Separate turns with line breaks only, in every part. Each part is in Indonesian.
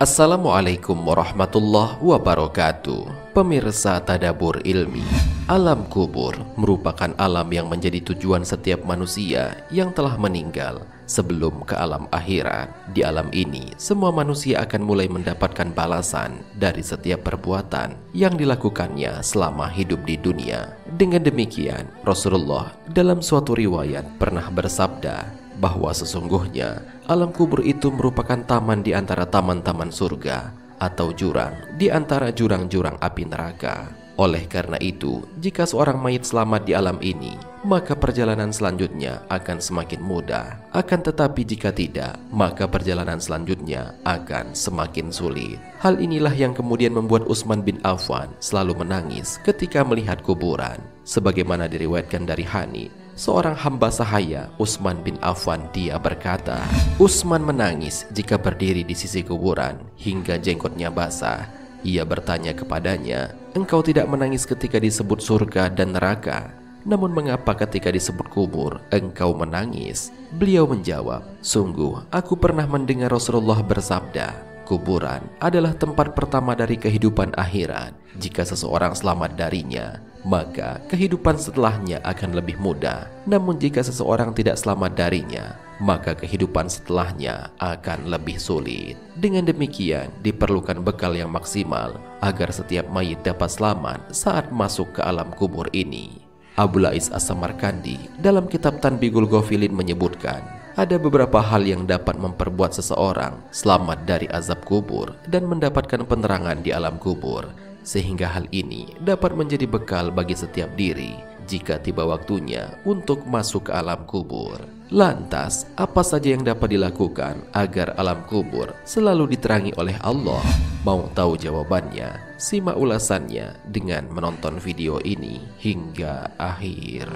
Assalamualaikum warahmatullahi wabarakatuh. Pemirsa Tadabbur Ilmi, alam kubur merupakan alam yang menjadi tujuan setiap manusia yang telah meninggal sebelum ke alam akhirat. Di alam ini, semua manusia akan mulai mendapatkan balasan dari setiap perbuatan yang dilakukannya selama hidup di dunia. Dengan demikian, Rasulullah dalam suatu riwayat pernah bersabda bahwa sesungguhnya alam kubur itu merupakan taman di antara taman-taman surga atau jurang di antara jurang-jurang api neraka. Oleh karena itu, jika seorang mayit selamat di alam ini, maka perjalanan selanjutnya akan semakin mudah. Akan tetapi jika tidak, maka perjalanan selanjutnya akan semakin sulit. Hal inilah yang kemudian membuat Utsman bin Affan selalu menangis ketika melihat kuburan. Sebagaimana diriwayatkan dari Hani, seorang hamba sahaya Utsman bin Affan, dia berkata, Utsman menangis jika berdiri di sisi kuburan hingga jenggotnya basah. Ia bertanya kepadanya, engkau tidak menangis ketika disebut surga dan neraka, namun mengapa ketika disebut kubur engkau menangis? Beliau menjawab, sungguh aku pernah mendengar Rasulullah bersabda, kuburan adalah tempat pertama dari kehidupan akhirat. Jika seseorang selamat darinya, maka kehidupan setelahnya akan lebih mudah. Namun jika seseorang tidak selamat darinya, maka kehidupan setelahnya akan lebih sulit. Dengan demikian, diperlukan bekal yang maksimal agar setiap mayit dapat selamat saat masuk ke alam kubur ini. Abu Lais As-Samarkandi dalam kitab Tanbihul Ghafilin menyebutkan, ada beberapa hal yang dapat memperbuat seseorang selamat dari azab kubur dan mendapatkan penerangan di alam kubur, sehingga hal ini dapat menjadi bekal bagi setiap diri jika tiba waktunya untuk masuk ke alam kubur. Lantas, apa saja yang dapat dilakukan agar alam kubur selalu diterangi oleh Allah? Mau tahu jawabannya? Simak ulasannya dengan menonton video ini hingga akhir.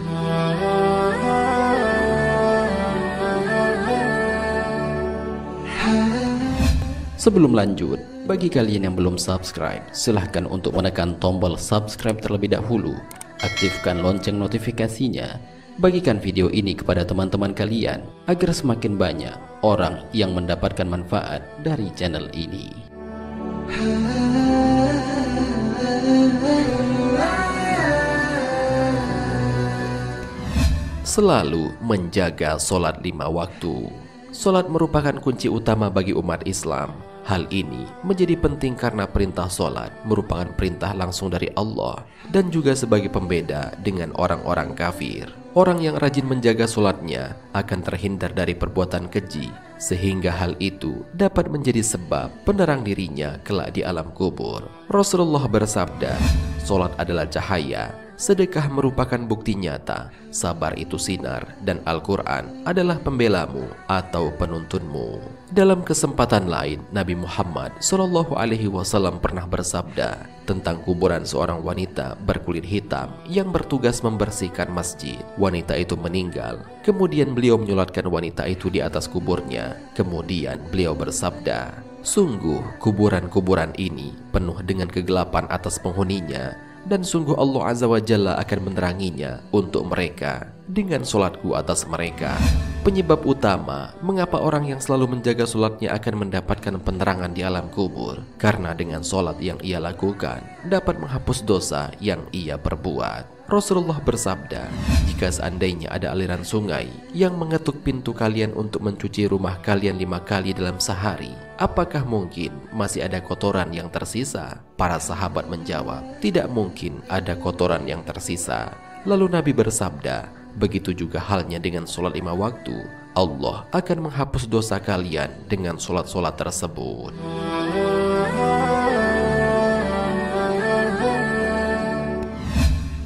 Sebelum lanjut, bagi kalian yang belum subscribe, silahkan untuk menekan tombol subscribe terlebih dahulu. Aktifkan lonceng notifikasinya. Bagikan video ini kepada teman-teman kalian agar semakin banyak orang yang mendapatkan manfaat dari channel ini. Selalu menjaga sholat 5 waktu. Sholat merupakan kunci utama bagi umat Islam. Hal ini menjadi penting karena perintah sholat merupakan perintah langsung dari Allah dan juga sebagai pembeda dengan orang-orang kafir. Orang yang rajin menjaga sholatnya akan terhindar dari perbuatan keji, sehingga hal itu dapat menjadi sebab penerang dirinya kelak di alam kubur. Rasulullah bersabda, sholat adalah cahaya, sedekah merupakan bukti nyata, sabar itu sinar, dan Al-Quran adalah pembelamu atau penuntunmu. Dalam kesempatan lain, Nabi Muhammad SAW pernah bersabda tentang kuburan seorang wanita berkulit hitam yang bertugas membersihkan masjid. Wanita itu meninggal, kemudian beliau menyolatkan wanita itu di atas kuburnya. Kemudian beliau bersabda, sungguh kuburan-kuburan ini penuh dengan kegelapan atas penghuninya, dan sungguh Allah Azza wa Jalla akan meneranginya untuk mereka dengan solatku atas mereka. Penyebab utama mengapa orang yang selalu menjaga solatnya akan mendapatkan penerangan di alam kubur, karena dengan solat yang ia lakukan dapat menghapus dosa yang ia perbuat. Rasulullah bersabda, jika seandainya ada aliran sungai yang mengetuk pintu kalian untuk mencuci rumah kalian 5 kali dalam sehari, apakah mungkin masih ada kotoran yang tersisa? Para sahabat menjawab, tidak mungkin ada kotoran yang tersisa. Lalu Nabi bersabda, begitu juga halnya dengan sholat 5 waktu, Allah akan menghapus dosa kalian dengan sholat-sholat tersebut.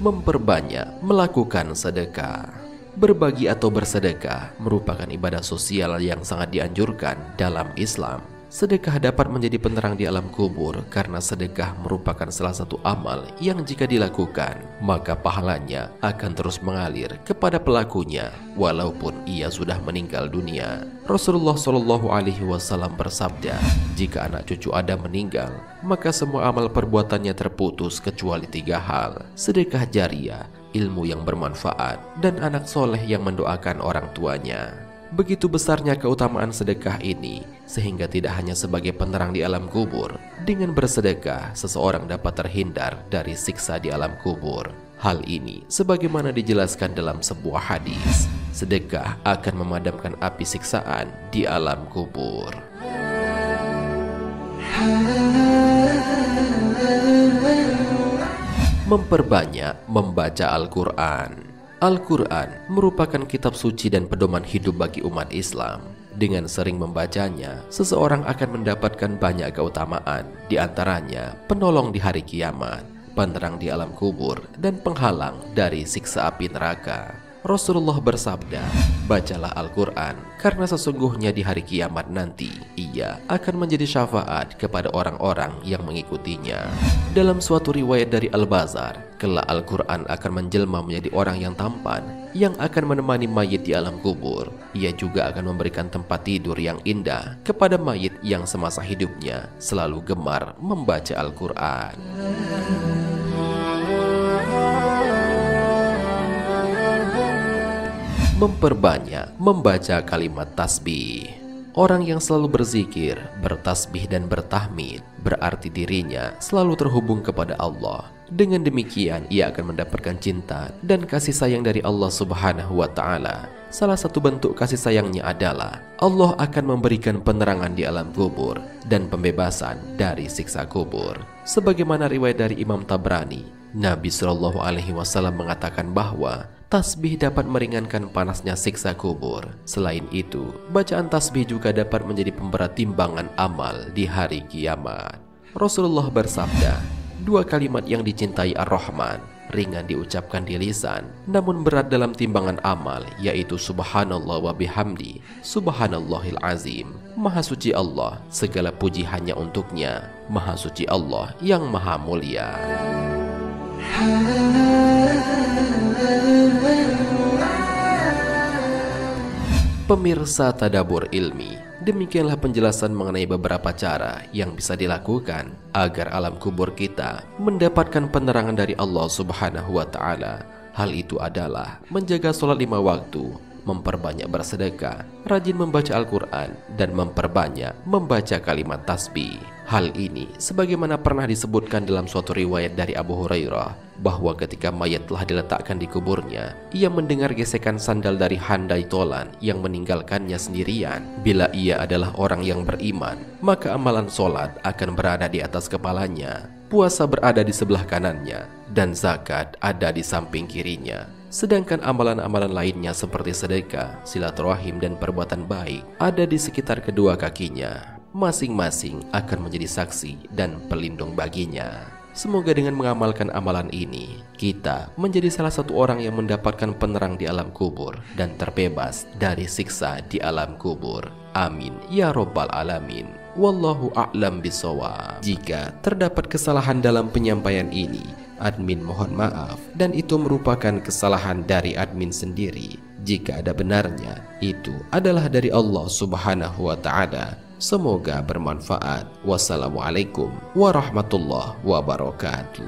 Memperbanyak melakukan sedekah. Berbagi atau bersedekah merupakan ibadah sosial yang sangat dianjurkan dalam Islam. Sedekah dapat menjadi penerang di alam kubur karena sedekah merupakan salah satu amal yang jika dilakukan, maka pahalanya akan terus mengalir kepada pelakunya walaupun ia sudah meninggal dunia. Rasulullah SAW bersabda, jika anak cucu Adam meninggal, maka semua amal perbuatannya terputus kecuali 3 hal: sedekah jariyah, ilmu yang bermanfaat, dan anak soleh yang mendoakan orang tuanya. Begitu besarnya keutamaan sedekah ini, sehingga tidak hanya sebagai penerang di alam kubur. Dengan bersedekah, seseorang dapat terhindar dari siksa di alam kubur. Hal ini sebagaimana dijelaskan dalam sebuah hadis, sedekah akan memadamkan api siksaan di alam kubur. Memperbanyak membaca Al-Quran. Al-Quran merupakan kitab suci dan pedoman hidup bagi umat Islam. Dengan sering membacanya, seseorang akan mendapatkan banyak keutamaan, di antaranya penolong di hari kiamat, penerang di alam kubur, dan penghalang dari siksa api neraka. Rasulullah bersabda, "Bacalah Al-Quran, karena sesungguhnya di hari kiamat nanti, ia akan menjadi syafaat kepada orang-orang yang mengikutinya." Dalam suatu riwayat dari Al-Bazar, kelak Al-Quran akan menjelma menjadi orang yang tampan, yang akan menemani mayit di alam kubur. Ia juga akan memberikan tempat tidur yang indah kepada mayit yang semasa hidupnya selalu gemar membaca Al-Quran. Memperbanyak membaca kalimat tasbih. Orang yang selalu berzikir, bertasbih dan bertahmid berarti dirinya selalu terhubung kepada Allah. Dengan demikian ia akan mendapatkan cinta dan kasih sayang dari Allah Subhanahu wa Ta'ala. Salah satu bentuk kasih sayangnya adalah Allah akan memberikan penerangan di alam kubur dan pembebasan dari siksa kubur. Sebagaimana riwayat dari Imam Tabrani, Nabi SAW mengatakan bahwa tasbih dapat meringankan panasnya siksa kubur. Selain itu, bacaan tasbih juga dapat menjadi pemberat timbangan amal di hari kiamat. Rasulullah bersabda, "Dua kalimat yang dicintai Ar-Rahman, ringan diucapkan di lisan, namun berat dalam timbangan amal, yaitu Subhanallah wa bihamdi, Subhanallahil azim." Maha suci Allah, segala puji hanya untuknya. Maha suci Allah yang maha mulia. Pemirsa Tadabbur Ilmi, demikianlah penjelasan mengenai beberapa cara yang bisa dilakukan agar alam kubur kita mendapatkan penerangan dari Allah Subhanahu wa Ta'ala. Hal itu adalah menjaga sholat 5 waktu, memperbanyak bersedekah, rajin membaca Al-Quran, dan memperbanyak membaca kalimat tasbih. Hal ini sebagaimana pernah disebutkan dalam suatu riwayat dari Abu Hurairah, bahwa ketika mayat telah diletakkan di kuburnya, ia mendengar gesekan sandal dari handai tolan yang meninggalkannya sendirian. Bila ia adalah orang yang beriman, maka amalan sholat akan berada di atas kepalanya, puasa berada di sebelah kanannya, dan zakat ada di samping kirinya. Sedangkan amalan-amalan lainnya seperti sedekah, silaturahim, dan perbuatan baik ada di sekitar kedua kakinya. Masing-masing akan menjadi saksi dan pelindung baginya. Semoga dengan mengamalkan amalan ini, kita menjadi salah satu orang yang mendapatkan penerang di alam kubur dan terbebas dari siksa di alam kubur. Amin ya Rabbal Alamin. Wallahu a'lam bishawab. Jika terdapat kesalahan dalam penyampaian ini, admin mohon maaf, dan itu merupakan kesalahan dari admin sendiri. Jika ada benarnya, itu adalah dari Allah Subhanahu wa Ta'ala. Semoga bermanfaat. Wassalamualaikum warahmatullahi wabarakatuh.